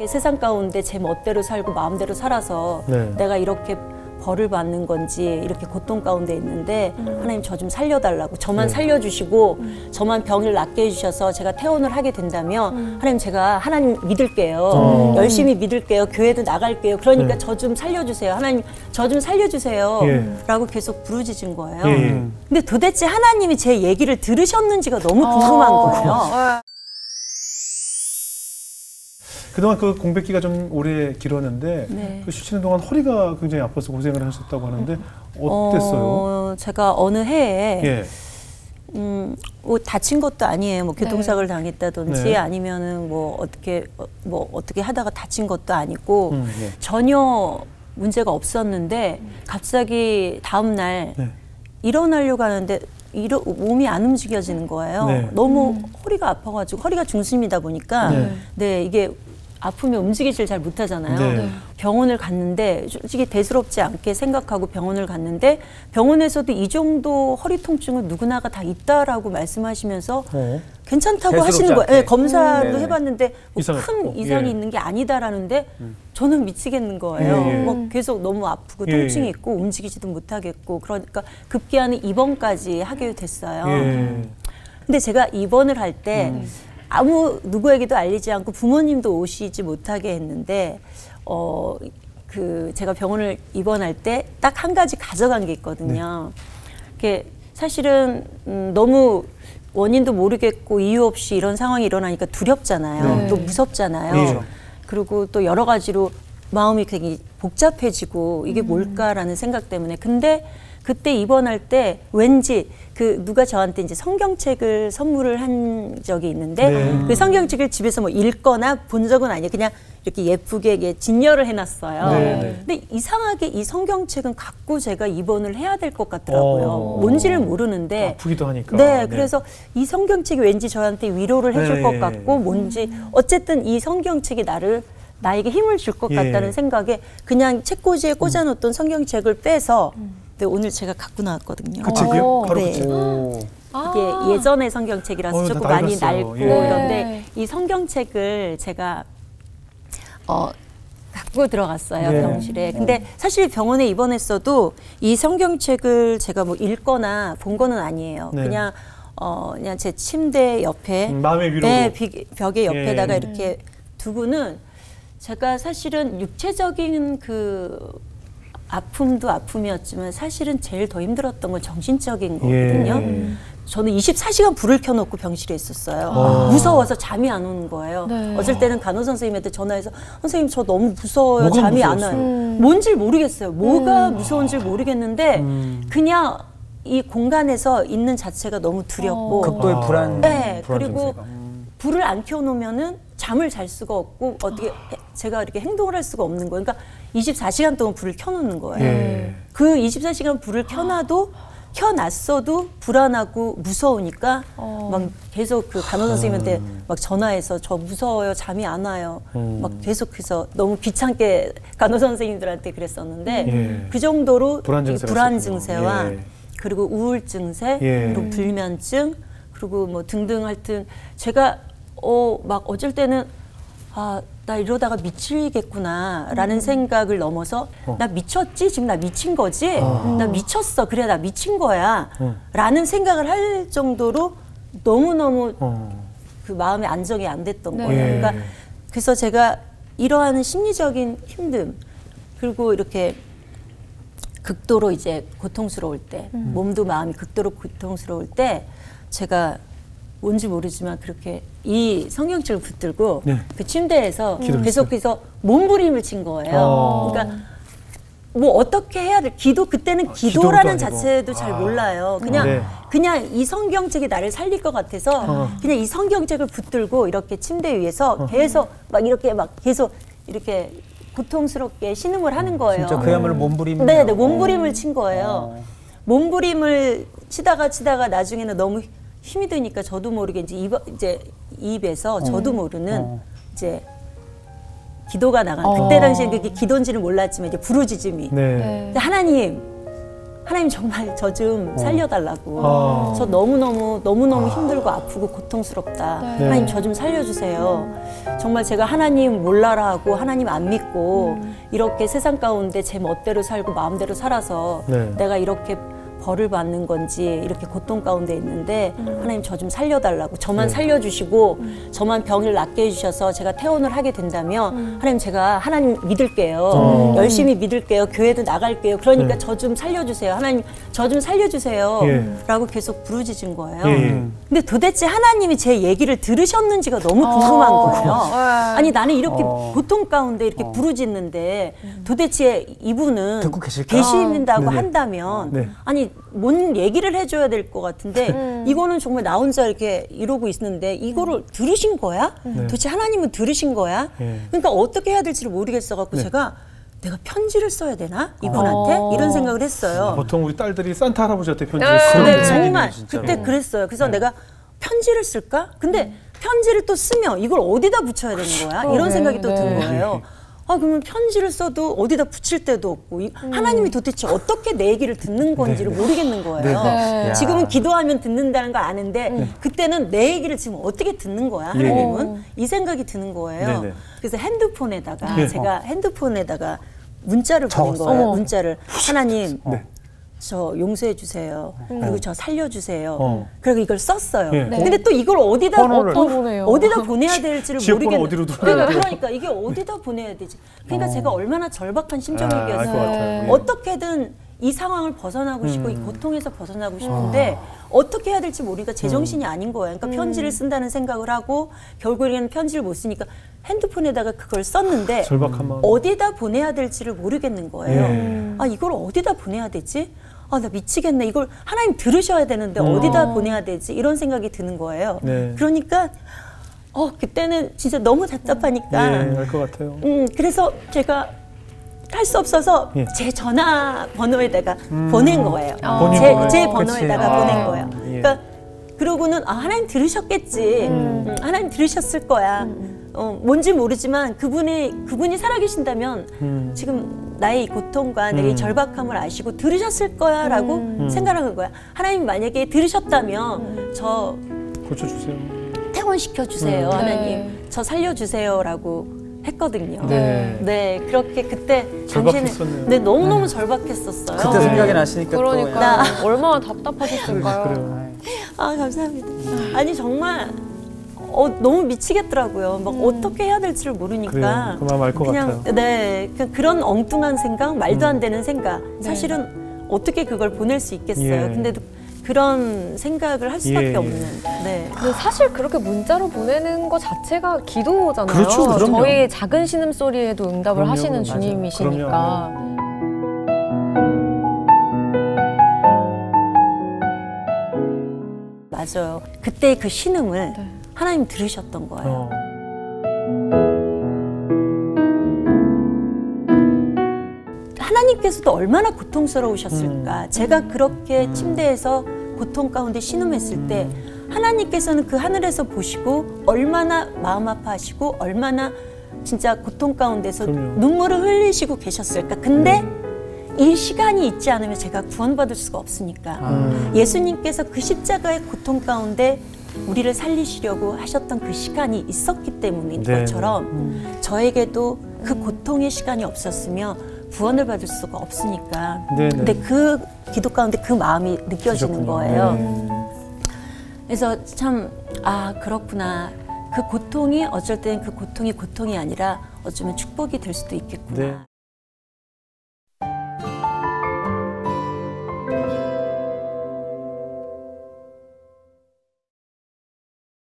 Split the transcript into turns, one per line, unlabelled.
세상 가운데 제 멋대로 살고 마음대로 살아서
네.
내가 이렇게 벌을 받는 건지 이렇게 고통 가운데 있는데 하나님 저 좀 살려달라고 저만
네.
살려주시고 저만 병을 낫게 해주셔서 제가 퇴원을 하게 된다면 하나님 제가 하나님 믿을게요. 열심히 믿을게요. 교회도 나갈게요. 그러니까 저 좀 살려주세요. 하나님 저 좀 살려주세요. 라고 계속 부르짖은 거예요. 근데 도대체 하나님이 제 얘기를 들으셨는지가 너무 궁금한 거예요.
그동안 그 공백기가 좀 오래 길었는데
네.
그 쉬시는 동안 허리가 굉장히 아파서 고생을 하셨다고 하는데 어땠어요?
제가 어느 해에
예.
뭐 다친 것도 아니에요. 뭐 교통사고를 당했다든지
네.
아니면은 뭐 어떻게 하다가 다친 것도 아니고
예.
전혀 문제가 없었는데 갑자기 다음 날 일어나려고 하는데 몸이 안 움직여지는 거예요.
네.
너무 허리가 아파가지고 허리가 중심이다 보니까
네.
이게 아프면 움직이질 잘 못하잖아요.
네.
병원을 갔는데 솔직히 대수롭지 않게 생각하고 병원을 갔는데 병원에서도 이 정도 허리 통증은 누구나가 다 있다라고 말씀하시면서 괜찮다고 하시는 거예요. 네, 검사도 해봤는데 뭐 큰 이상이 있는 게 아니다라는데 저는 미치겠는 거예요. 뭐 계속 너무 아프고 통증이 있고 움직이지도 못하겠고 그러니까 급기야는 입원까지 하게 됐어요. 근데 제가 입원을 할 때 누구에게도 알리지 않고 부모님도 오시지 못하게 했는데 제가 병원을 입원할 때 딱 한 가지 가져간 게 있거든요. 그게 사실은 너무 원인도 모르겠고 이유 없이 이런 상황이 일어나니까 두렵잖아요. 또 무섭잖아요. 그리고 또 여러 가지로 마음이 되게 복잡해지고 이게 뭘까라는 생각 때문에. 근데 그때 입원할 때 왠지 누가 저한테 이제 성경책을 선물을 한 적이 있는데 그 성경책을 집에서 뭐 읽거나 본 적은 아니에요. 그냥 이렇게 예쁘게 진열을 해놨어요. 근데 이상하게 이 성경책은 갖고 제가 입원을 해야 될 것 같더라고요. 뭔지를 모르는데.
아프기도 하니까.
네, 그래서 이 성경책이 왠지 저한테 위로를 해줄 것 같고 뭔지 어쨌든 이 성경책이 나에게 힘을 줄 것 같다는 생각에 그냥 책꽂이에 꽂아놓던 성경책을 빼서 네, 오늘 제가 갖고 나왔거든요.
그 책이요? 바로
네.
그 책.
이게 예전의 성경책이라서 조금 많이 낡고 이런데 이 성경책을 제가 갖고 들어갔어요. 병실에. 근데 사실 병원에 입원했어도 이 성경책을 제가 뭐 읽거나 본 거는 아니에요. 그냥 제 침대 옆에
마음의 위로로.
네, 벽의 옆에다가 이렇게 두고는 제가 사실은 육체적인 아픔도 아픔이었지만 사실은 제일 더 힘들었던 건 정신적인 거거든요. 저는 24시간 불을 켜놓고 병실에 있었어요. 무서워서 잠이 안 오는 거예요. 어쩔 때는 간호 선생님한테 전화해서 선생님 저 너무 무서워요. 잠이 안 와요. 뭔지 모르겠어요. 뭐가 무서운지 모르겠는데 그냥 이 공간에서 있는 자체가 너무 두렵고
극도의 불안.
네, 그리고 불을 안 켜놓으면은 잠을 잘 수가 없고 어떻게 제가 이렇게 행동을 할 수가 없는 거예요. 그러니까 24시간 동안 불을 켜놓는 거예요. 그 24시간 불을 켜놨어도 불안하고 무서우니까 막 계속 그 간호 선생님한테 막 전화해서 저 무서워요, 잠이 안 와요. 막 계속해서 너무 귀찮게 간호 선생님들한테 그랬었는데 그 정도로 불안 증세와 그리고 우울 증세, 그리고 불면증, 그리고 뭐 등등 하여튼 제가 막 어쩔 때는 나 이러다가 미치겠구나 라는 생각을 넘어서 나 미쳤지? 지금 나 미친 거지? 나 미쳤어. 그래 나 미친 거야 라는 생각을 할 정도로 너무너무 그 마음의 안정이 안 됐던 거예요. 그러니까 그래서 제가 이러한 심리적인 힘듦 그리고 이렇게 극도로 이제 고통스러울 때 몸도 마음이 극도로 고통스러울 때 제가 뭔지 모르지만 그렇게 이 성경책을 붙들고 그 침대에서 계속해서 몸부림을 친 거예요. 그러니까 뭐 어떻게 해야 돼? 그때는 기도라는 자체도 잘 몰라요. 그냥 이 성경책이 나를 살릴 것 같아서 그냥 이 성경책을 붙들고 이렇게 침대 위에서 계속 계속 이렇게 고통스럽게 신음을 하는 거예요.
진짜 그야말로 몸부림.
네, 몸부림을 친 거예요. 몸부림을 치다가 나중에는 너무 힘이 드니까 저도 모르게 이제 입에서 저도 모르는 이제 기도가 나간 그때 당시에 그게 기도인지는 몰랐지만 이제 부르짖음이 하나님 하나님 정말 저 좀 살려달라고. 저 너무너무 힘들고 아프고 고통스럽다.
네.
하나님 저 좀 살려주세요. 정말 제가 하나님 몰라라 하고 하나님 안 믿고 이렇게 세상 가운데 제 멋대로 살고 마음대로 살아서
네.
내가 이렇게 벌을 받는 건지 이렇게 고통 가운데 있는데 하나님 저 좀 살려달라고. 저만
네.
살려주시고 저만 병을 낫게 해주셔서 제가 퇴원을 하게 된다면 하나님 제가 하나님 믿을게요. 열심히 믿을게요. 교회도 나갈게요. 그러니까 저 좀 살려주세요. 하나님 저 좀 살려주세요. 라고 계속 부르짖은 거예요. 근데 도대체 하나님이 제 얘기를 들으셨는지가 너무 궁금한 거예요. 아니 나는 이렇게 고통 가운데 이렇게 부르짖는데 도대체 이분은
듣고 계실까?
계신다고
네네.
한다면
네.
아니 뭔 얘기를 해줘야 될 것 같은데 이거는 정말 나 혼자 이렇게 이러고 있는데 이거를 들으신 거야? 도대체 하나님은 들으신 거야? 그러니까 어떻게 해야 될지를 모르겠어갖고 제가 내가 편지를 써야 되나? 이분한테? 이런 생각을 했어요.
보통 우리 딸들이 산타 할아버지한테 편지를
네,
쓰는
정말
진짜로.
그때 그랬어요. 그래서 내가 편지를 쓸까? 근데 편지를 또 쓰면 이걸 어디다 붙여야 되는 거야? 이런 생각이 또 든 거예요. 아 그러면 편지를 써도 어디다 붙일 데도 없고 하나님이 도대체 어떻게 내 얘기를 듣는 건지를 모르겠는 거예요.
네.
지금은 기도하면 듣는다는 걸 아는데 그때는 내 얘기를 지금 어떻게 듣는 거야 하나님은? 이 생각이 드는 거예요.
네네.
그래서 핸드폰에다가
네.
제가 핸드폰에다가 문자를 보낸 거예요. 문자를 하나님 저 용서해 주세요. 그리고 저 살려 주세요. 그리고 이걸 썼어요.
네.
근데 또 이걸 어디다
번호를.
어디다 보내야 될지를
지역번호
모르겠는.
어디로 들어가야 돼요?
그러니까 이게 어디다 보내야 되지? 그러니까 제가 얼마나 절박한
알 것
심정이었어요.
같아요. 예.
어떻게든 이 상황을 벗어나고 싶고 이 고통에서 벗어나고 싶은데 어떻게 해야 될지 모르니까 제정신이 아닌 거예요. 그러니까 편지를 쓴다는 생각을 하고 결국에는 편지를 못 쓰니까 핸드폰에다가 그걸 썼는데
절박한 마음.
어디다 보내야 될지를 모르겠는 거예요. 아 이걸 어디다 보내야 되지? 아 나 미치겠네. 이걸 하나님 들으셔야 되는데 어디다 보내야 되지? 이런 생각이 드는 거예요.
네.
그러니까 그때는 진짜 너무 답답하니까
알 것 같아요.
그래서 제가 할 수 없어서 제 전화번호에다가 보낸 거예요.
보낸 거예요?
제
그치.
번호에다가 보낸 거예요.
예.
그러니까 그러고는 하나님 들으셨겠지. 하나님 들으셨을 거야. 뭔지 모르지만 그분이 살아계신다면 지금 나의 이 고통과 내 이 절박함을 아시고 들으셨을 거야라고 생각하는 거야. 하나님 만약에 들으셨다면 저
고쳐주세요.
퇴원시켜 주세요. 하나님 저 살려주세요라고 했거든요.
네.
그렇게 그때
절박했었네요.
네, 너무너무 절박했었어요.
그때 생각이 나시니까
그러니까
또
얼마나 답답하셨을까요?
그래요.
아 감사합니다. 아니 정말 너무 미치겠더라고요. 막 어떻게 해야 될지를 모르니까
그래요. 그 마음 알 것 같아요.
네, 그런 엉뚱한 생각, 말도 안 되는 생각. 사실은 어떻게 그걸 보낼 수 있겠어요. 근데도 그런 생각을 할 수밖에 없는. 네.
근데 사실 그렇게 문자로 보내는 것 자체가 기도잖아요.
그렇죠, 그럼요.
저희의 작은 신음소리에도 응답을
그럼요,
하시는
맞아요.
주님이시니까.
맞아요. 그때 그 신음을 하나님 들으셨던 거예요. 하나님께서도 얼마나 고통스러우셨을까. 제가 그렇게 침대에서 고통 가운데 신음했을 때 하나님께서는 그 하늘에서 보시고 얼마나 마음 아파하시고 얼마나 진짜 고통 가운데서 눈물을 흘리시고 계셨을까. 근데 이 시간이 있지 않으면 제가 구원받을 수가 없으니까 예수님께서 그 십자가의 고통 가운데 우리를 살리시려고 하셨던 그 시간이 있었기 때문인 것처럼 저에게도 그 고통의 시간이 없었으면 구원을 받을 수가 없으니까. 근데 그 기도 가운데 그 마음이 느껴지는 거예요. 그래서 참 그렇구나. 그 고통이 어쩔 때는 그 고통이 아니라 어쩌면 축복이 될 수도 있겠구나.